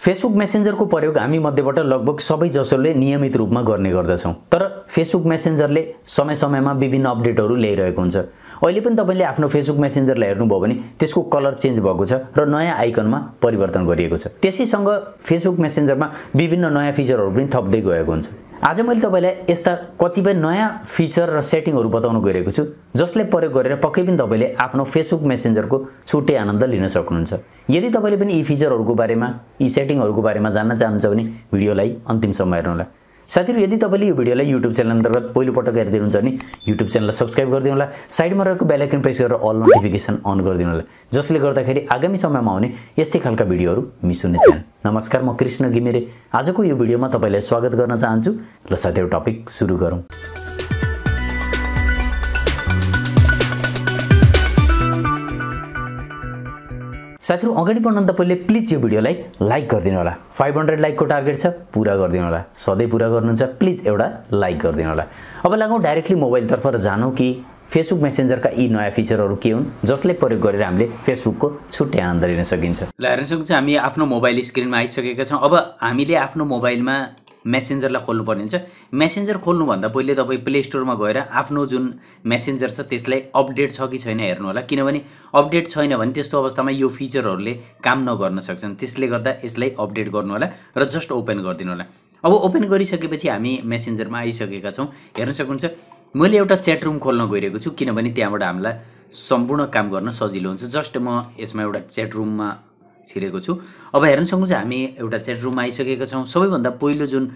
Facebook मेसेन्जरको प्रयोग हामी मध्येबाट लगभग सबै जसोले नियमित रूपमा गर्ने गर्दछौं। तर फेसबुक मेसेन्जरले समय समयमा विभिन्न अपडेटहरू ल्याइरहेको हुन्छ। अहिले पनि तपाईले आफ्नो फेसबुक मेसेन्जरलाई हेर्नुभयो भने त्यसको कलर चेन्ज भएको छ र नयाँ आइकनमा परिवर्तन गरिएको छ। त्यसैसँग फेसबुक मेसेन्जरमा विभिन्न नयाँ फिचरहरू पनि थप्दै गएको हुन्छ। आज मैले तपाईलाई यस्ता कतिपय नयाँ फिचर र सेटिङहरू बताउन गइरहेको छु जसले प्रयोग गरेर पक्कै पनि तपाईले आफ्नो फेसबुक मेसेन्जरको छुट्टै आनन्द लिन सक्नुहुन्छ। यदि तपाईले पनि यी फिचरहरूको बारेमा, यी सेटिङहरूको बारेमा जान्न चाहनुहुन्छ भने भिडियोलाई अन्तिमसम्म हेर्नुहोला। साथीहरु, यदि तपाईले यो भिडियोलाई YouTube च्यानल अन्तर्गत पहिलो पटक हेर्दै हुनुहुन्छ भने YouTube च्यानललाई सब्स्क्राइब गरिदिनु होला। साइडमा रहेको बेल आइकन प्रेस गरेर अल नोटिफिकेसन अन गरिदिनु होला, जसले गर्दाखेरि आगामी समयमा आउने यस्तै खालका भिडियोहरू मिस हुने छैन। नमस्कार, म कृष्ण घिमिरे आजको यो भिडियोमा तपाईलाई स्वागत गर्न चाहन्छु। ल साथीहरु, टपिक सुरु गरौँ। साथीहरु, अगाडि बढ्न पहिले प्लिज यो भिडियोलाई लाइक गरिदिनु होला। 500 लाइकको टार्गेट छ, पूरा गरिदिनु होला। सधैँ पूरा गर्नुहुन्छ, प्लिज एउटा लाइक गरिदिनु होला। अब लागौँ डाइरेक्टली मोबाइलतर्फ र जानौँ कि फेसबुक मेसेन्जरका यी नयाँ फिचरहरू के हुन् जसले प्रयोग गरेर हामीले फेसबुकको छुट्टै आनन्द लिन सकिन्छ। ल हेर्न सक्नुहुन्छ, हामी आफ्नो मोबाइल स्क्रिनमा आइसकेका छौँ। अब हामीले आफ्नो मोबाइलमा मेसेन्जरलाई खोल्नुपर्ने हुन्छ। मेसेन्जर खोल्नुभन्दा पहिले तपाईँ प्ले स्टोरमा गएर आफ्नो जुन मेसेन्जर छ त्यसलाई अपडेट छ कि छैन हेर्नु होला, किनभने अपडेट छैन भने त्यस्तो अवस्थामा यो फिचरहरूले काम नगर्न सक्छन्। त्यसले गर्दा यसलाई अपडेट गर्नु होला र जस्ट ओपन गरिदिनु होला। अब ओपन गरिसकेपछि हामी मेसेन्जरमा आइसकेका छौँ। हेर्न सक्नुहुन्छ, मैले एउटा च्याट रुम खोल्न गइरहेको छु किनभने त्यहाँबाट हामीलाई सम्पूर्ण काम गर्न सजिलो हुन्छ। जस्ट म यसमा एउटा च्याट रुममा छिरेको छु। अब हेर्न सक्नुहुन्छ, हामी एउटा च्याट रुममा आइसकेका छौँ। सबैभन्दा पहिलो जुन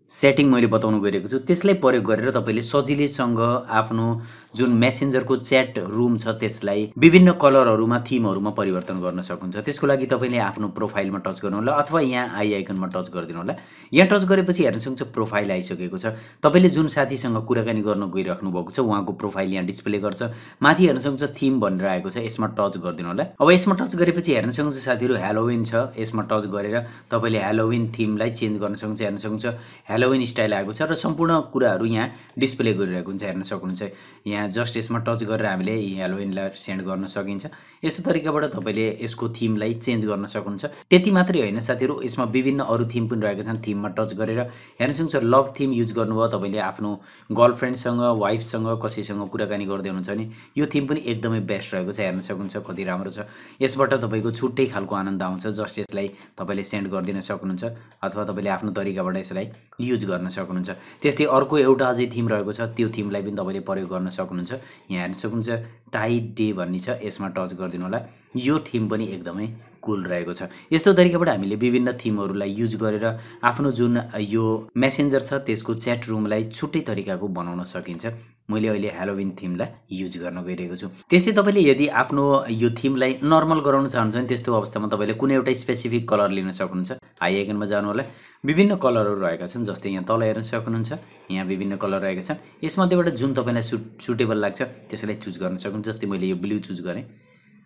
सेटिङ मैले बताउन गइरहेको छु त्यसलाई प्रयोग गरेर तपाईले सजिलैसँग आफ्नो जुन मेसेन्जरको च्याट रुम छ त्यसलाई विभिन्न कलरहरूमा, थिमहरूमा परिवर्तन गर्न सक्नुहुन्छ। त्यसको लागि तपाईले आफ्नो प्रोफाइलमा टच गर्नु होला अथवा यहाँ आई आइकनमा टच गरिदिनु होला। यहाँ टच गरेपछि हेर्न सक्नुहुन्छ प्रोफाइल आइसकेको छ। तपाईले जुन साथीसँग कुराकानी गर्न गइराख्नु भएको छ उहाँको प्रोफाइल यहाँ डिस्प्ले गर्छ। माथि हेर्न सक्नुहुन्छ थिम भनेर आएको छ, यसमा टच गरिदिनु होला। अब यसमा टच गरेपछि हेर्न सक्नुहुन्छ साथीहरु, हेलोविन छ। यसमा टच गरेर तपाईले हेलोविन थिमलाई चेन्ज गर्न सक्नुहुन्छ। हेर्न सक्नुहुन्छ हेलोविन स्टाइल आएको छ र सम्पूर्ण कुराहरू यहाँ डिस्प्ले गरिरहेको हुन्छ। हेर्न सक्नुहुन्छ, यहाँ जस्ट यसमा टच गरेर हामीले हेलोविनलाई सेन्ड गर्न सकिन्छ। यस्तो तरिकाबाट तपाईले यसको थिमलाई चेन्ज गर्न सक्नुहुन्छ। त्यति मात्रै होइन साथीहरु, यसमा विभिन्न अरू थिम पनि रहेका छन्। थिममा टच गरेर हेर्न सक्नुहुन्छ लभ थिम युज गर्नुभयो तपाईले आफ्नो गर्लफ्रेन्डसँग, वाइफसँग, कसैसँग कुराकानी गर्दै हुनुहुन्छ भने यो थिम पनि एकदमै बेस्ट रहेको छ। हेर्न सक्नुहुन्छ कति राम्रो छ। यसबाट तपाईको छुट्टै खालको आनन्द आउँछ। जस्ट यसलाई तपाईले सेन्ड गरिदिन सक्नुहुन्छ अथवा तपाईले आफ्नो तरिकाबाट यसलाई युज गर्न सक्नुहुन्छ। त्यस्तै अर्को एउटा अझै थिम रहेको छ, त्यो थिमलाई पनि तपाईले प्रयोग गर्न सक्नुहुन्छ। यहाँ हेर्न सक्नुहुन्छ टाइड डे भन्ने छ, यसमा टच गरिदिनु होला। यो थिम पनि एकदमै कुल रहेको छ। यस्तो तरिकाबाट हामीले विभिन्न थिमहरूलाई युज गरेर आफ्नो जुन यो मेसेन्जर छ त्यसको च्याट रुमलाई छुट्टै तरिकाको बनाउन सकिन्छ। मैले अहिले हेलोविन थिमलाई युज गर्न गइरहेको छु। त्यस्तै तपाईले यदि आफ्नो यो थिमलाई नर्मल गराउन चाहनुहुन्छ भने त्यस्तो अवस्थामा तपाईले कुनै एउटा स्पेसिफिक कलर लिन सक्नुहुन्छ। आई आइकनमा जानु होला। विभिन्न कलरहरू रहेका छन्, जस्तै यहाँ तल हेर्न सक्नुहुन्छ, यहाँ विभिन्न कलर रहेका छन्। यसमध्येबाट जुन तपाईलाई सुटेबल लाग्छ त्यसलाई चुज गर्न सक्नुहुन्छ। जस्तै मैले यो ब्लू चुज गरेँ।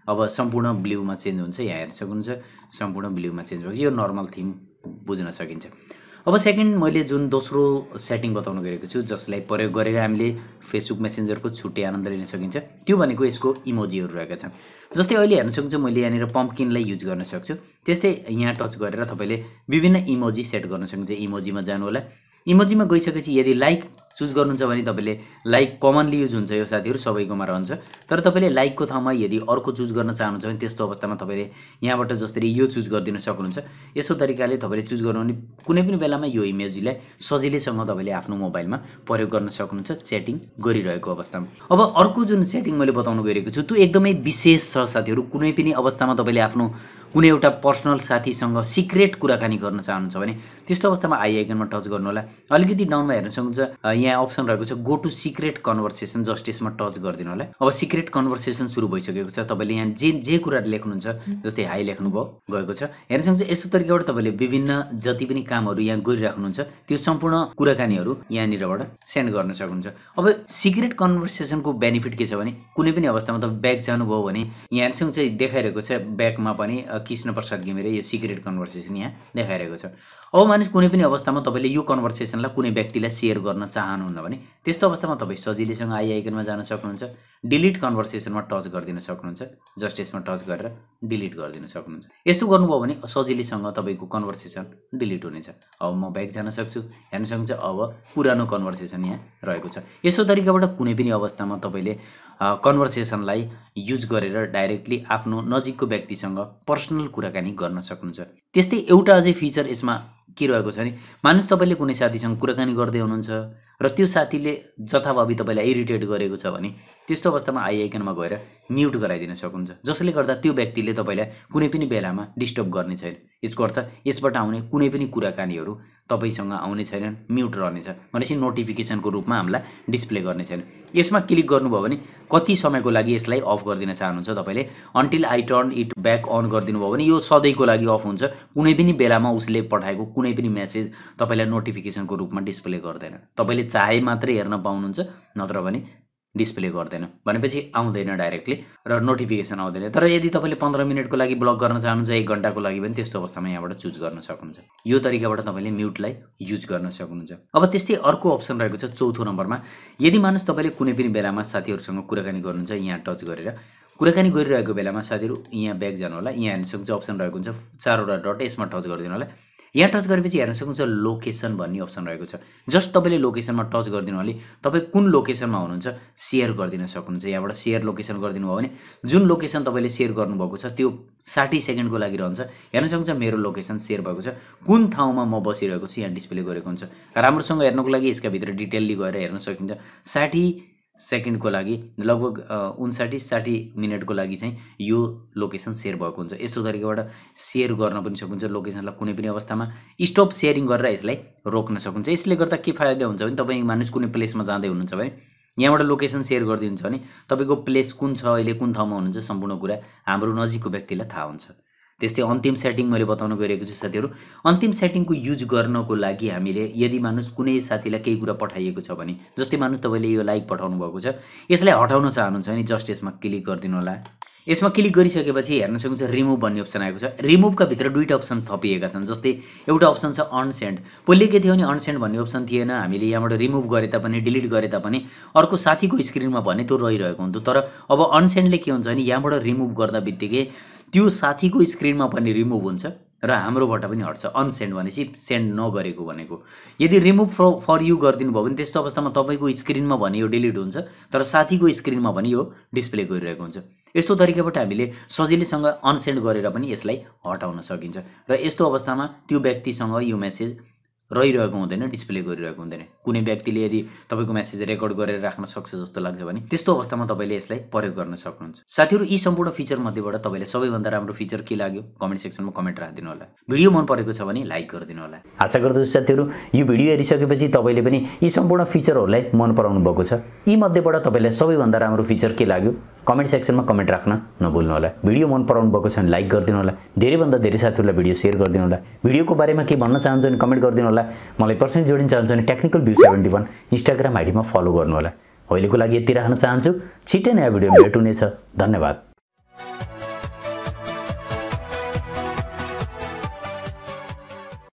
अब सम्पूर्ण ब्लूमा चेन्ज हुन्छ। यहाँ हेर्न सक्नुहुन्छ सम्पूर्ण ब्लूमा चेन्ज भएको छ। यो नर्मल थिम बुझ्न सकिन्छ। अब सेकेन्ड मैले जुन दोस्रो सेटिङ बताउन गइरहेको छु जसलाई प्रयोग गरेर हामीले फेसबुक मेसेन्जरको छुट्टै आनन्द लिन सकिन्छ, त्यो भनेको यसको इमोजीहरू रहेका छन्। जस्तै अहिले हेर्न सक्नुहुन्छ मैले यहाँनिर पम्पकिनलाई युज गर्न सक्छु। त्यस्तै यहाँ टच गरेर तपाईले विभिन्न इमोजी सेट गर्न सक्नुहुन्छ। इमोजीमा जानु होला। इमोजीमा गइसकेपछि यदि लाइक चुज गर्नुहुन्छ भने तपाईले लाइक कमनली युज हुन्छ, यो साथीहरु सबैकोमा रहन्छ। तर तपाईले लाइकको ठाउँमा यदि अर्को चुज गर्न चाहनुहुन्छ भने त्यस्तो अवस्थामा तपाईले यहाँबाट जसरी यो चुज गरिदिन सक्नुहुन्छ। यस्तो तरिकाले तपाईले चुज गर्नु भने कुनै पनि बेलामा यो इमेजलाई सजिलैसँग तपाईले आफ्नो मोबाइलमा प्रयोग गर्न सक्नुहुन्छ च्याटिङ गरिरहेको अवस्थामा। अब अर्को जुन सेटिङ मैले बताउन गइरहेको छु त्यो एकदमै विशेष छ साथीहरु। कुनै पनि अवस्थामा तपाईले आफ्नो कुनै एउटा पर्सनल साथीसँग सिक्रेट कुराकानी गर्न चाहनुहुन्छ भने त्यस्तो अवस्थामा आई आइकनमा टच गर्नु होला। अलिकति डाउनमा हेर्न सक्नुहुन्छ यहाँ अप्सन रहेको छ go to secret conversation. Just यसमा टच गरिदिनु होला। अब सिक्रेट कन्भर्सेसन सुरु भइसकेको छ। तपाईले यहाँ जे कुराहरु लेख्नुहुन्छ, जस्तै हाई लेख्नुभयो गएको छ। हेर्न सक्नुहुन्छ यस्तो तरिकाबाट तपाईले विभिन्न जति पनि कामहरु यहाँ गरिराख्नुहुन्छ त्यो सम्पूर्ण कुराकानीहरु यहाँनिरबाट सेन्ड गर्न सक्नुहुन्छ। अब सिक्रेट कन्भर्सेसनको बेनिफिट के छ भने कुनै पनि अवस्थामा तपाईँ ब्याक जानुभयो भने यहाँ हेर्न सक्नुहुन्छ देखाइरहेको छ ब्याकमा पनि कृष्ण प्रसाद घिमिरे यो सिक्रेट कन्भर्सेसन यहाँ देखाइरहेको छ। अब मानिस कुनै पनि अवस्थामा तपाईँले यो कन्भर्सेसनलाई कुनै व्यक्तिलाई सेयर गर्न चाहनुहुन्न भने त्यस्तो अवस्थामा तपाईँ सजिलैसँग आई आइकनमा जान सक्नुहुन्छ, डिलिट कन्भर्सेसनमा टच गरिदिन सक्नुहुन्छ, जस्ट यसमा टच गरेर डिलिट गरिदिन सक्नुहुन्छ। यस्तो गर्नुभयो भने सजिलैसँग तपाईँको कन्भर्सेसन डिलिट हुनेछ। अब म ब्याक जान सक्छु, हेर्न सक्नुहुन्छ अब पुरानो कन्भर्सेसन यहाँ रहेको छ। यस्तो तरिकाबाट कुनै पनि अवस्थामा तपाईँले कन्भर्सेसनलाई युज गरेर डाइरेक्टली आफ्नो नजिकको व्यक्तिसँग पर्सनल कुराकानी गर्न सक्नुहुन्छ। त्यस्तै एउटा अझै फिचर यसमा के रहेको छ भने मानिस तपाईँले कुनै साथीसँग कुराकानी गर्दै हुनुहुन्छ र त्यो साथीले जथाभावी तपाईँलाई इरिटेट गरेको छ भने त्यस्तो अवस्थामा आई आइकनमा गएर म्युट गराइदिन सक्नुहुन्छ, जसले गर्दा त्यो व्यक्तिले तपाईँलाई कुनै पनि बेलामा डिस्टर्ब गर्ने छैन। यसको अर्थ यसबाट आउने कुनै पनि कुराकानीहरू तपाईँसँग आउने छैनन्, म्युट रहनेछ, भनेपछि नोटिफिकेसनको रूपमा हामीलाई डिस्प्ले गर्ने छैन। यसमा क्लिक गर्नुभयो भने कति समयको लागि यसलाई अफ गरिदिन चाहनुहुन्छ तपाईँले, until I turn it back on गरिदिनु भयो भने यो सधैँको लागि अफ हुन्छ। कुनै पनि बेलामा उसले पठाएको कुनै पनि मेसेज तपाईँलाई नोटिफिकेसनको रूपमा डिस्प्ले गर्दैन। तपाईँले चाहे मात्रै हेर्न पाउनुहुन्छ, नत्र भने डिस्प्ले गर्दैन, भनेपछि आउँदैन डाइरेक्टली र नोटिफिकेसन आउँदैन। तर यदि तपाईँले 15 मिनटको लागि ब्लक गर्न चाहनुहुन्छ, 1 घन्टाको लागि पनि त्यस्तो अवस्थामा यहाँबाट चुज गर्न सक्नुहुन्छ। यो तरिकाबाट तपाईँले म्युटलाई युज गर्न सक्नुहुन्छ। अब त्यस्तै अर्को अप्सन रहेको छ चौथो नम्बरमा। यदि मानिस तपाईँले कुनै पनि बेलामा साथीहरूसँग कुराकानी गर्नुहुन्छ, यहाँ टच गरेर कुराकानी गरिरहेको बेलामा साथीहरू यहाँ ब्याक जानु होला, यहाँ हेर्न सक्नुहुन्छ अप्सन रहेको हुन्छ 4वटा डट, यसमा टच गरिदिनु होला। यहाँ टच गरेपछि हेर्न सक्नुहुन्छ लोकेसन भन्ने अप्सन रहेको छ। जस्ट तपाईँले लोकेसनमा टच गरिदिनु भने तपाईँ कुन लोकेसनमा हुनुहुन्छ सेयर गरिदिन सक्नुहुन्छ। यहाँबाट सेयर लोकेसन गरिदिनु भयो भने जुन लोकेसन तपाईँले सेयर गर्नुभएको छ त्यो 60 सेकेन्डको लागि रहन्छ। हेर्न सक्नुहुन्छ मेरो लोकेसन सेयर भएको छ, कुन ठाउँमा म बसिरहेको छु यहाँ डिस्प्ले गरेको हुन्छ। राम्रोसँग हेर्नको लागि यसका भित्र डिटेलली गएर हेर्न सकिन्छ। 60 सेकेन्डको लागि लगभग 59-60 मिनटको लागि चाहिँ यो लोकेसन सेयर भएको हुन्छ। यस्तो तरिकाबाट सेयर गर्न पनि सक्नुहुन्छ लोकेसनलाई। कुनै पनि अवस्थामा स्टप सेयरिङ गरेर यसलाई रोक्न सक्नुहुन्छ। यसले गर्दा के फाइदा हुन्छ भने तपाईँ मानिस कुनै प्लेसमा जाँदै हुनुहुन्छ भने यहाँबाट लोकेसन सेयर गरिदिनुहुन्छ भने तपाईँको प्लेस कुन छ, अहिले कुन ठाउँमा हुनुहुन्छ, सम्पूर्ण कुरा हाम्रो नजिकको व्यक्तिलाई थाहा हुन्छ। त्यस्तै अन्तिम सेटिङ मैले बताउन गइरहेको छु साथीहरू। अन्तिम सेटिङको युज गर्नको लागि हामीले यदि मानिस कुनै साथीलाई केही कुरा पठाइएको छ भने, जस्तै मानिस तपाईँले यो लाइक पठाउनु भएको छ, यसलाई हटाउन चाहनुहुन्छ भने जस्ट यसमा क्लिक गरिदिनु होला। यसमा क्लिक गरिसकेपछि हेर्न सक्नुहुन्छ रिमुभ भन्ने अप्सन आएको छ। रिमुभका भित्र दुईटा अप्सन थपिएका छन्। जस्तै एउटा अप्सन छ अनसेन्ड। पहिले के थियो भने अनसेन्ड भन्ने अप्सन थिएन, हामीले यहाँबाट रिमुभ गरे तापनि डिलिट गरे तापनि अर्को साथीको स्क्रिनमा भने त्यो रहिरहेको हुन्थ्यो। तर अब अनसेन्डले के हुन्छ भने यहाँबाट रिमुभ गर्दा बित्तिकै त्यो साथीको स्क्रिनमा पनि रिमुभ हुन्छ र हाम्रोबाट पनि हट्छ। अनसेन्ड भनेपछि सेन्ड नगरेको भनेको। यदि रिमुभ फर यु गरिदिनु भयो भने त्यस्तो अवस्थामा तपाईँको स्क्रिनमा भने यो डिलिट हुन्छ, तर साथीको स्क्रिनमा पनि यो डिस्प्ले गरिरहेको हुन्छ। यस्तो तरिकाबाट हामीले सजिलैसँग अनसेन्ड गरेर पनि यसलाई हटाउन सकिन्छ र यस्तो अवस्थामा त्यो व्यक्तिसँग यो मेसेज रहिरहेको हुँदैन, डिस्प्ले गरिरहेको हुँदैन। कुनै व्यक्तिले यदि तपाईँको मेसेज रेकर्ड गरेर राख्न सक्छ जस्तो लाग्छ भने त्यस्तो अवस्थामा तपाईँले यसलाई प्रयोग गर्न सक्नुहुन्छ। साथीहरू यी सम्पूर्ण फिचर मध्येबाट तपाईँलाई सबैभन्दा राम्रो फिचर के लाग्यो कमेन्ट सेक्सनमा कमेन्ट राखिदिनु होला। भिडियो मन परेको छ भने लाइक गरिदिनु होला। आशा गर्दछु साथीहरू यो भिडियो हेरिसकेपछि तपाईँले पनि यी सम्पूर्ण फिचरहरूलाई मन पराउनु भएको छ। यी मध्येबाट तपाईँलाई सबैभन्दा राम्रो फिचर के लाग्यो कमेन्ट सेक्सनमा कमेन्ट राख्न नभुल्नु होला। भिडियो मन पराउनु भएको छ भने लाइक गरिदिनु होला। धेरैभन्दा धेरै साथीहरूलाई भिडियो सेयर गरिदिनु होला। भिडियोको बारेमा के भन्न चाहन्छ भने कमेन्ट गरिदिनु होला। मलाई पर्सनली जोडिन चाहन्छ भने टेक्निकल भ्यू 71 इन्स्टाग्राम आइडीमा फलो गर्नु होला। अहिलेको लागि यति राख्न चाहन्छु। छिट्टै नयाँ भिडियोमा भेट हुनेछ। धन्यवाद।